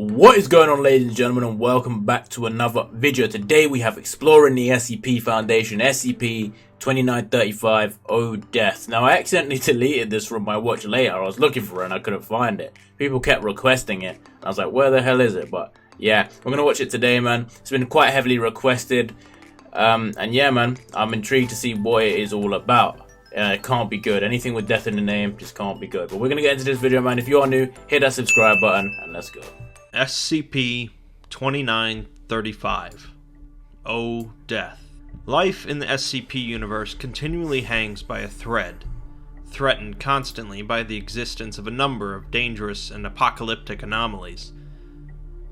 What is going on, ladies and gentlemen, and welcome back to another video. Today we have exploring the SCP Foundation, SCP-2935, Oh Death. Now I accidentally deleted this from my watch later. I was looking for it and I couldn't find it. People kept requesting it. I was like, where the hell is it? But yeah, we're gonna watch it today, man. It's been quite heavily requested. And yeah, man, I'm intrigued to see what it is all about. It can't be good. Anything with death in the name just can't be good. But we're gonna get into this video, man. If you are new, hit that subscribe button and let's go. SCP-2935. Oh Death. Life in the SCP universe continually hangs by a thread, threatened constantly by the existence of a number of dangerous and apocalyptic anomalies.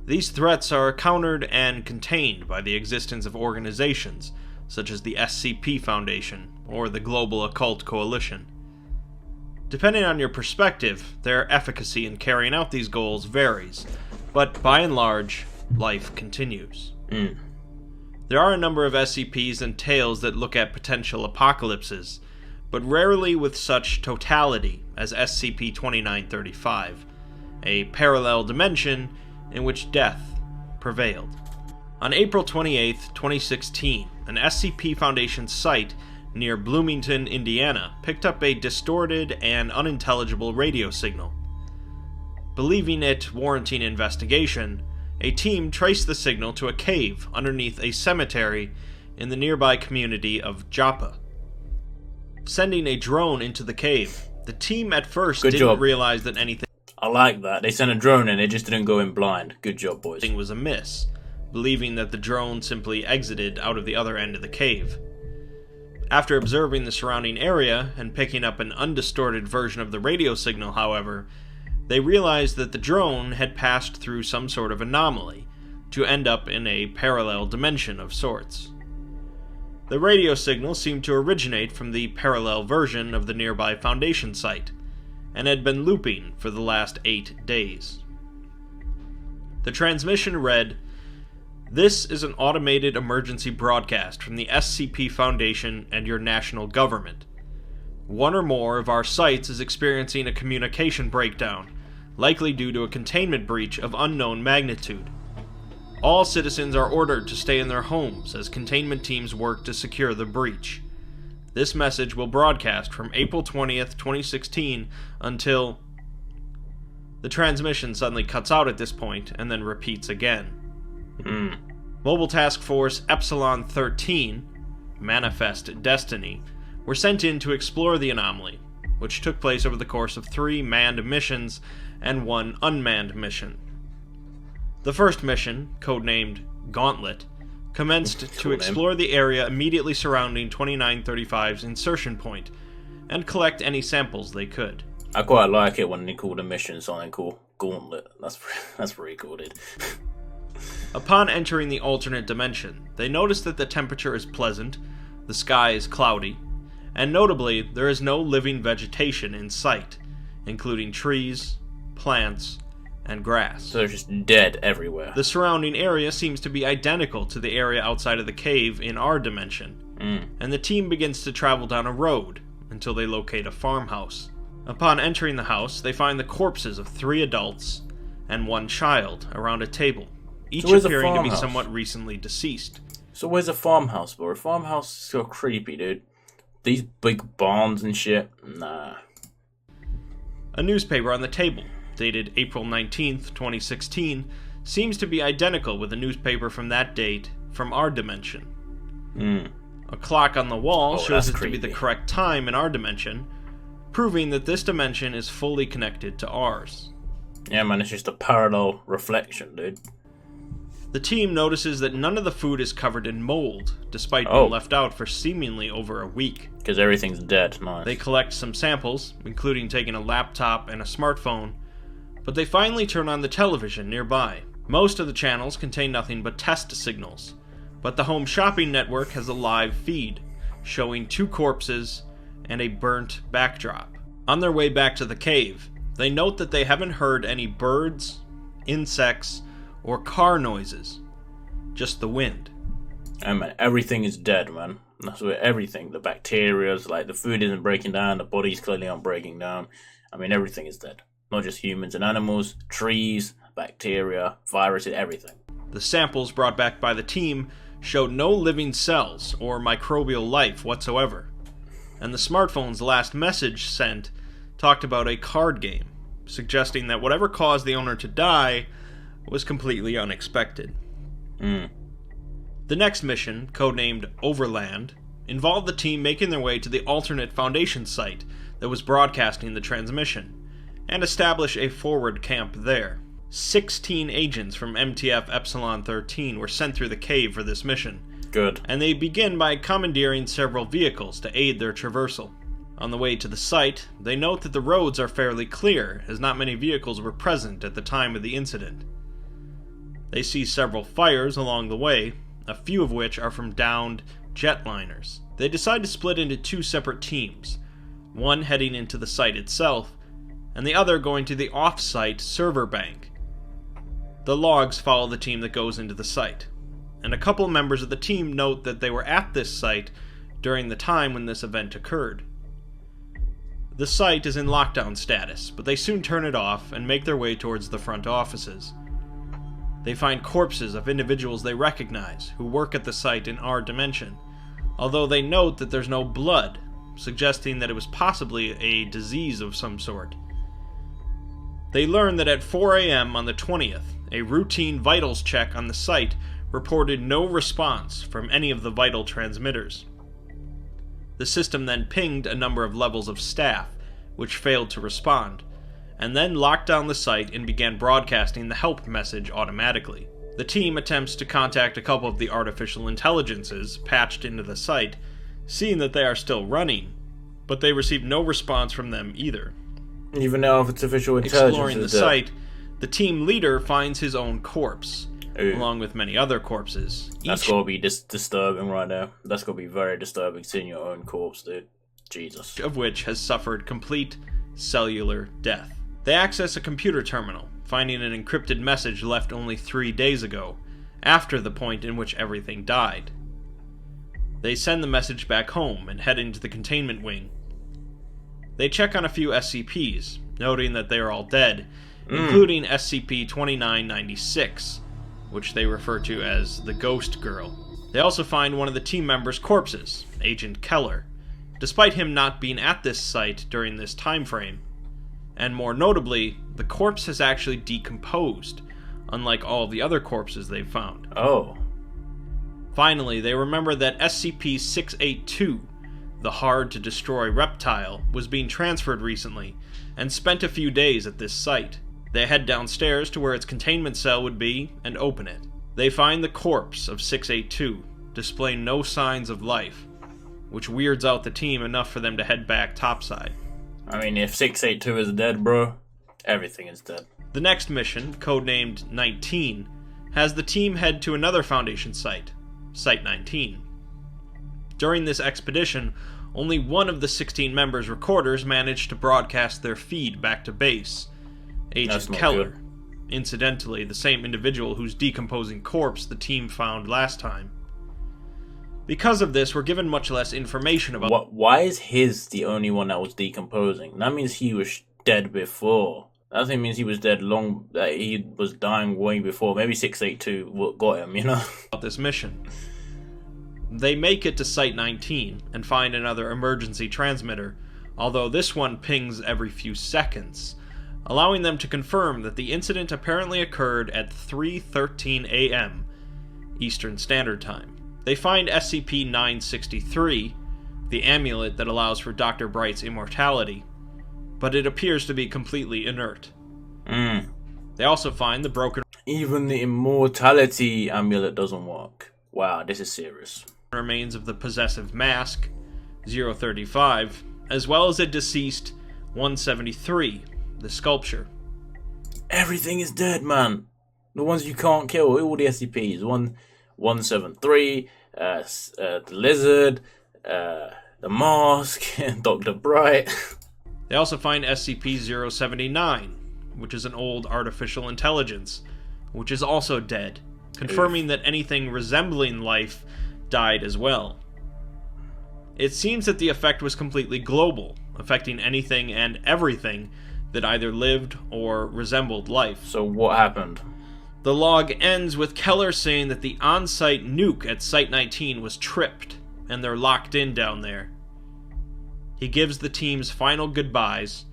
These threats are countered and contained by the existence of organizations such as the SCP Foundation or the Global Occult Coalition. Depending on your perspective, their efficacy in carrying out these goals varies, but by and large, life continues. There are a number of SCPs and tales that look at potential apocalypses, but rarely with such totality as SCP-2935, a parallel dimension in which death prevailed. On April 28, 2016, an SCP Foundation site near Bloomington, Indiana, picked up a distorted and unintelligible radio signal. Believing it warranting investigation, a team traced the signal to a cave underneath a cemetery in the nearby community of Joppa. Sending a drone into the cave, the team at first didn't realize that anything I like that. They sent a drone and it just didn't go in blind. Good job, boys. Was amiss, believing that the drone simply exited out of the other end of the cave. After observing the surrounding area and picking up an undistorted version of the radio signal, however, they realized that the drone had passed through some sort of anomaly to end up in a parallel dimension of sorts. The radio signal seemed to originate from the parallel version of the nearby Foundation site, and had been looping for the last 8 days. The transmission read, "This is an automated emergency broadcast from the SCP Foundation and your national government. One or more of our sites is experiencing a communication breakdown, likely due to a containment breach of unknown magnitude. All citizens are ordered to stay in their homes as containment teams work to secure the breach. This message will broadcast from April 20th, 2016 until..." The transmission suddenly cuts out at this point and then repeats again. Mobile Task Force Epsilon 13, Manifest Destiny, were sent in to explore the anomaly, which took place over the course of 3 manned missions and 1 unmanned mission. The first mission, codenamed Gauntlet, commenced to explore the area immediately surrounding 2935's insertion point and collect any samples they could. I quite like it when they call the mission something called Gauntlet. That's pretty cool, dude. Upon entering the alternate dimension, they notice that the temperature is pleasant, the sky is cloudy, and notably, there is no living vegetation in sight, including trees, plants, and grass. So they're just dead everywhere. The surrounding area seems to be identical to the area outside of the cave in our dimension, and the team begins to travel down a road until they locate a farmhouse. Upon entering the house, they find the corpses of 3 adults and 1 child around a table, each appearing to be somewhat recently deceased. So where's a farmhouse, bro? A farmhouse is so creepy, dude. These big barns and shit, nah. A newspaper on the table, dated April 19th, 2016, seems to be identical with a newspaper from that date from our dimension. A clock on the wall shows it to be the correct time in our dimension, proving that this dimension is fully connected to ours. Yeah, man, it's just a parallel reflection, dude. The team notices that none of the food is covered in mold, despite being left out for seemingly over a week. Because everything's dead, nice. They collect some samples, including taking a laptop and a smartphone, but they finally turn on the television nearby. Most of the channels contain nothing but test signals, but the home shopping network has a live feed, showing 2 corpses and a burnt backdrop. On their way back to the cave, they note that they haven't heard any birds, insects, or car noises, just the wind. Oh man, everything is dead, man. That's where everything, the bacteria's, like the food isn't breaking down, the bodies clearly aren't breaking down. I mean, everything is dead. Not just humans and animals, trees, bacteria, viruses, everything. The samples brought back by the team showed no living cells or microbial life whatsoever, and the smartphone's last message sent talked about a card game, suggesting that whatever caused the owner to die was completely unexpected. The next mission, codenamed Overland, involved the team making their way to the alternate Foundation site that was broadcasting the transmission, and establish a forward camp there. 16 agents from MTF Epsilon 13 were sent through the cave for this mission. Good. And they begin by commandeering several vehicles to aid their traversal. On the way to the site, they note that the roads are fairly clear, as not many vehicles were present at the time of the incident. They see several fires along the way, a few of which are from downed jetliners. They decide to split into two separate teams, one heading into the site itself, and the other going to the off-site server bank. The logs follow the team that goes into the site, and a couple members of the team note that they were at this site during the time when this event occurred. The site is in lockdown status, but they soon turn it off and make their way towards the front offices. They find corpses of individuals they recognize who work at the site in our dimension, although they note that there's no blood, suggesting that it was possibly a disease of some sort. They learn that at 4 a.m. on the 20th, a routine vitals check on the site reported no response from any of the vital transmitters. The system then pinged a number of levels of staff, which failed to respond, and then locked down the site and began broadcasting the help message automatically. The team attempts to contact a couple of the artificial intelligences patched into the site, seeing that they are still running, but they receive no response from them either. Even though artificial intelligence Exploring the site, the team leader finds his own corpse, along with many other corpses. That's gotta be disturbing right now. That's gotta be very disturbing, seeing your own corpse, dude. Jesus. Of which has suffered complete cellular death. They access a computer terminal, finding an encrypted message left only 3 days ago, after the point in which everything died. They send the message back home and head into the containment wing. They check on a few SCPs, noting that they are all dead, including SCP-2936, which they refer to as the Ghost Girl. They also find one of the team members' corpses, Agent Keller, despite him not being at this site during this time frame. And more notably, the corpse has actually decomposed, unlike all of the other corpses they've found. Oh. Finally, they remember that SCP-682, the hard-to-destroy reptile, was being transferred recently, and spent a few days at this site. They head downstairs to where its containment cell would be, and open it. They find the corpse of 682, displaying no signs of life, which weirds out the team enough for them to head back topside. I mean, if 682 is dead, bro, everything is dead. The next mission, codenamed 19, has the team head to another Foundation site, Site 19. During this expedition, only one of the 16 members' recorders managed to broadcast their feed back to base, Agent Keller, incidentally the same individual whose decomposing corpse the team found last time. Because of this, we're given much less information about... Why is his the only one that was decomposing? That means he was dead before. That means he was dead long... that he was dying way before. Maybe 682 got him, you know? About this mission. They make it to Site 19 and find another emergency transmitter, although this one pings every few seconds, allowing them to confirm that the incident apparently occurred at 3:13 a.m. Eastern Standard Time. They find SCP-963, the amulet that allows for Dr. Bright's immortality, but it appears to be completely inert. They also find the broken... Even the immortality amulet doesn't work. Wow, this is serious. ...remains of the possessive mask, 035, as well as a deceased 173, the sculpture. Everything is dead, man. The ones you can't kill, all the SCPs. 173, the lizard, the mask, Dr. Bright. They also find SCP-079, which is an old artificial intelligence, which is also dead, confirming that anything resembling life died as well. It seems that the effect was completely global, affecting anything and everything that either lived or resembled life. So what happened? The log ends with Keller saying that the on-site nuke at Site-19 was tripped, and they're locked in down there. He gives the team's final goodbyes,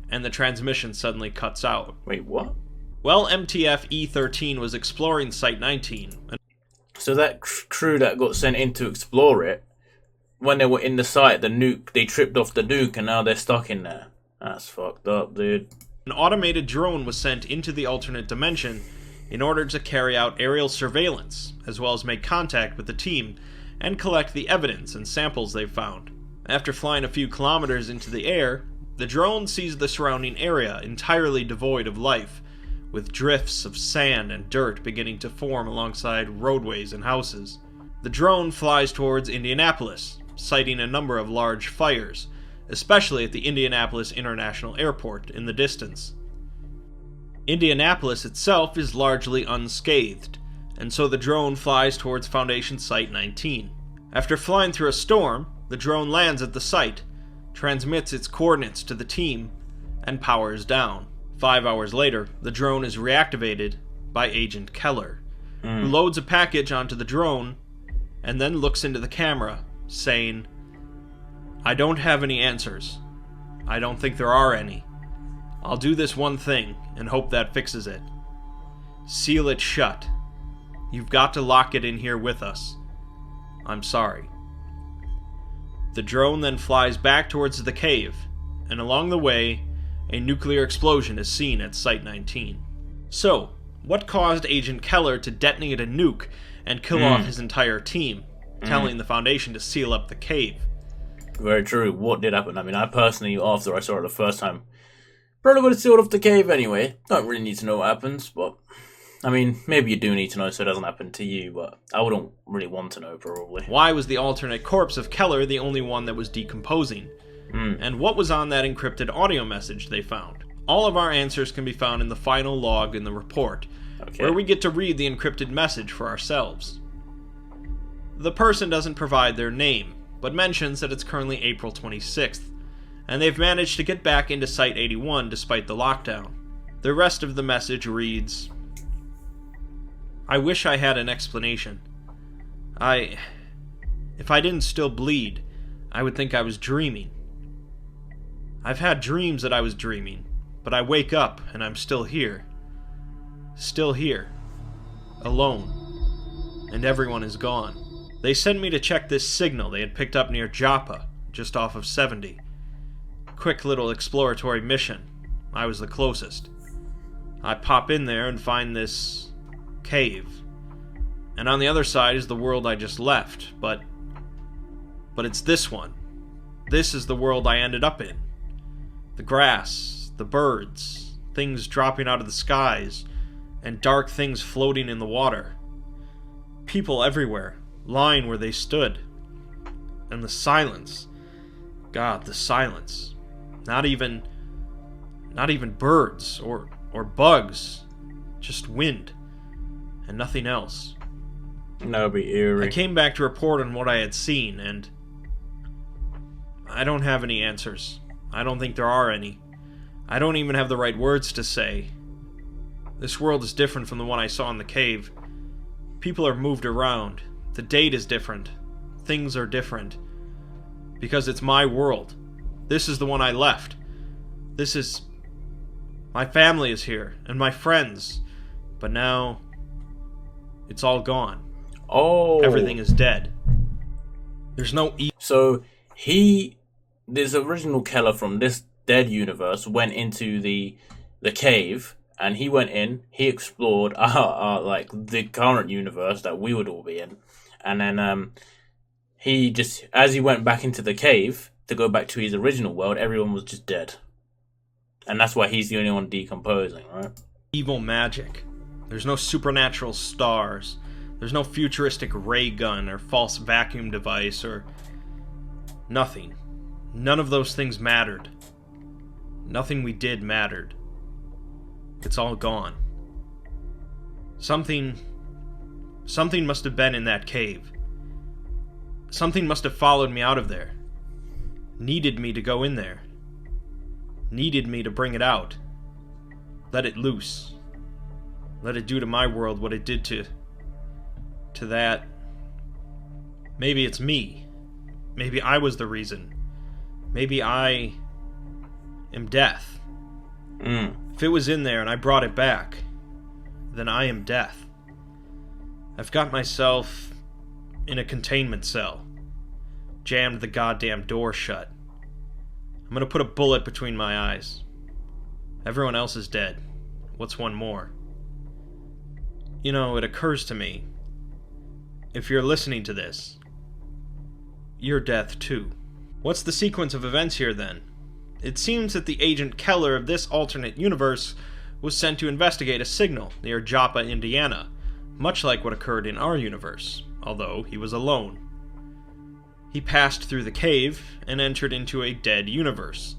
and the transmission suddenly cuts out. Wait, what? Well, MTF E-13 was exploring Site-19. So that crew that got sent in to explore it, when they were in the site, the nuke, they tripped off the nuke and now they're stuck in there. That's fucked up, dude. An automated drone was sent into the alternate dimension in order to carry out aerial surveillance, as well as make contact with the team and collect the evidence and samples they've found. After flying a few kilometers into the air, the drone sees the surrounding area entirely devoid of life, with drifts of sand and dirt beginning to form alongside roadways and houses. The drone flies towards Indianapolis, citing a number of large fires, especially at the Indianapolis International Airport in the distance. Indianapolis itself is largely unscathed, and so the drone flies towards Foundation Site 19. After flying through a storm, the drone lands at the site, transmits its coordinates to the team, and powers down. 5 hours later, the drone is reactivated by Agent Keller, who loads a package onto the drone and then looks into the camera, saying, "I don't have any answers. I don't think there are any. I'll do this one thing and hope that fixes it. Seal it shut. You've got to lock it in here with us. I'm sorry." The drone then flies back towards the cave, and along the way, a nuclear explosion is seen at Site-19. So, what caused Agent Keller to detonate a nuke and kill off his entire team, telling the Foundation to seal up the cave? Very true. What did happen? I mean, I personally, after I saw it the first time, probably would have sealed off the cave anyway. Don't really need to know what happens, but I mean, maybe you do need to know so it doesn't happen to you, but I wouldn't really want to know, probably. Why was the alternate corpse of Keller the only one that was decomposing? And what was on that encrypted audio message they found? All of our answers can be found in the final log in the report, where we get to read the encrypted message for ourselves. The person doesn't provide their name, but mentions that it's currently April 26th, and they've managed to get back into Site-81 despite the lockdown. The rest of the message reads, "I wish I had an explanation. If I didn't still bleed, I would think I was dreaming. I've had dreams that I was dreaming, but I wake up and I'm still here. Still here. Alone. And everyone is gone." They sent me to check this signal they had picked up near Joppa, just off of 70. Quick little exploratory mission. I was the closest. I pop in there and find this cave. And on the other side is the world I just left, but it's this one. This is the world I ended up in. The grass, the birds, things dropping out of the skies, and dark things floating in the water. People everywhere, lying where they stood. And the silence. God, the silence. Not even birds or bugs. Just wind. And nothing else. That would be eerie. I came back to report on what I had seen, and I don't have any answers. I don't think there are any. I don't even have the right words to say. This world is different from the one I saw in the cave. People are moved around. The date is different. Things are different. Because it's my world. This is the one I left. This is... My family is here, and my friends. But now... it's all gone. Oh. Everything is dead. There's no... So, this original Keller from this dead universe went into the cave, and he went in, he explored like the current universe that we would all be in, and then he just, as he went back into the cave to go back to his original world, everyone was just dead, and that's why he's the only one decomposing, right? Evil magic. There's no supernatural stars. There's no futuristic ray gun or false vacuum device or nothing. None of those things mattered. Nothing we did mattered. It's all gone. Something must have been in that cave. Something must have followed me out of there. Needed me to go in there. needed me to bring it out. Let it loose. Let it do to my world what it did to that. Maybe it's me. Maybe I was the reason. Maybe I am death. If it was in there and I brought it back, then I am death. I've got myself in a containment cell. Jammed the goddamn door shut. I'm gonna put a bullet between my eyes. Everyone else is dead. What's one more? You know, it occurs to me, if you're listening to this, you're death too. What's the sequence of events here then? It seems that the Agent Keller of this alternate universe was sent to investigate a signal near Joppa, Indiana, much like what occurred in our universe, although he was alone. He passed through the cave and entered into a dead universe.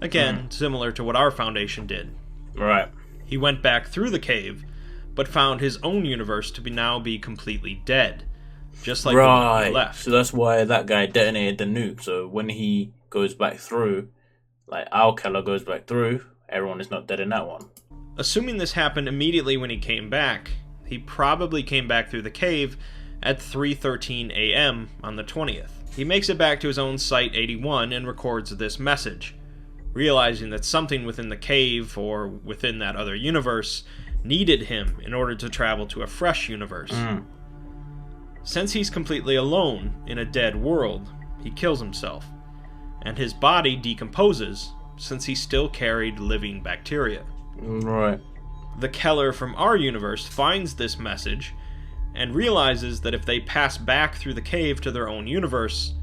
Again, similar to what our Foundation did. Right. He went back through the cave, but found his own universe to now be completely dead. Just like when he left. So that's why that guy detonated the nuke. So when he goes back through, like our Keller goes back through, everyone is not dead in that one. Assuming this happened immediately when he came back, he probably came back through the cave at 3:13 a.m. on the 20th. He makes it back to his own Site-81 and records this message, realizing that something within the cave, or within that other universe, needed him in order to travel to a fresh universe. Since he's completely alone in a dead world, he kills himself, and his body decomposes since he still carried living bacteria. Right. The Keller from our universe finds this message and realizes that if they pass back through the cave to their own universe,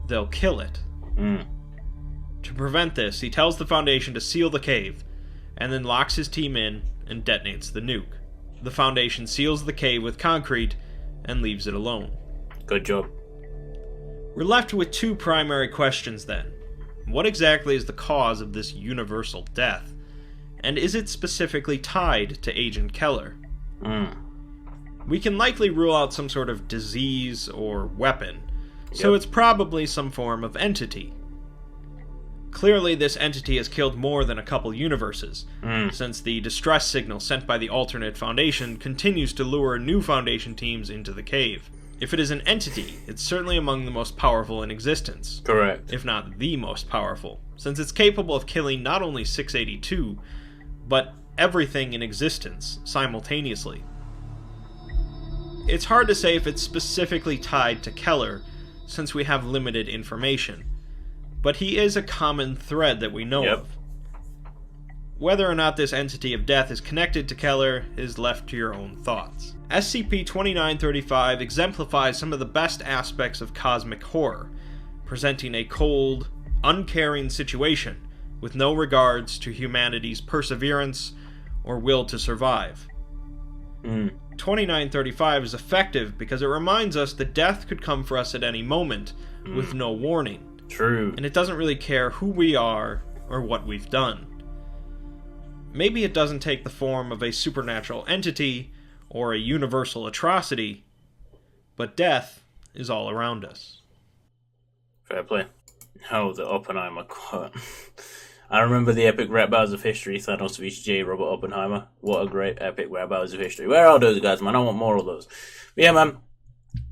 they'll kill it. To prevent this, he tells the Foundation to seal the cave, and then locks his team in and detonates the nuke. The Foundation seals the cave with concrete and leaves it alone. Good job. We're left with two primary questions then. What exactly is the cause of this universal death? And is it specifically tied to Agent Keller? We can likely rule out some sort of disease or weapon, so it's probably some form of entity. Clearly, this entity has killed more than a couple universes, since the distress signal sent by the alternate Foundation continues to lure new Foundation teams into the cave. If it is an entity, it's certainly among the most powerful in existence. Correct. If not the most powerful, since it's capable of killing not only 682, but everything in existence simultaneously. It's hard to say if it's specifically tied to Keller, since we have limited information, but he is a common thread that we know of. Whether or not this entity of death is connected to Keller is left to your own thoughts. SCP-2935 exemplifies some of the best aspects of cosmic horror, presenting a cold, uncaring situation with no regards to humanity's perseverance or will to survive. 2935 is effective because it reminds us that death could come for us at any moment with no warning. True. And it doesn't really care who we are or what we've done. Maybe it doesn't take the form of a supernatural entity or a universal atrocity, but death is all around us. Fair play. Oh, the Oppenheimer quote. I remember the epic rap battles of history, Thanos vs. J. Robert Oppenheimer. What a great epic rap battles of history. Where are those guys, man? I want more of those. But yeah, man.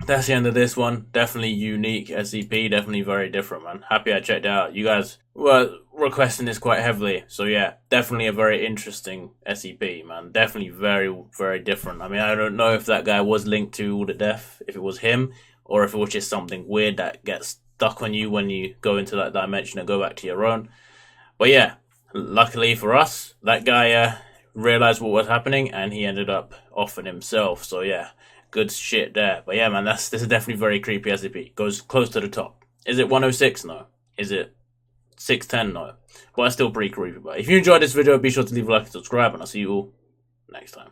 That's the end of this one. Definitely unique SCP. Definitely very different, man. Happy I checked it out. You guys were requesting this quite heavily. So yeah, definitely a very interesting SCP, man. Definitely very, very different. I mean, I don't know if that guy was linked to all the death, if it was him, or if it was just something weird that gets stuck on you when you go into that dimension and go back to your own. But yeah, luckily for us, that guy realized what was happening and he ended up offing himself. So yeah, good shit there. But yeah, man, this is definitely very creepy SCP. Goes close to the top. Is it 106? No. Is it 610? No. But it's still pretty creepy. But if you enjoyed this video, be sure to leave a like and subscribe, and I'll see you all next time.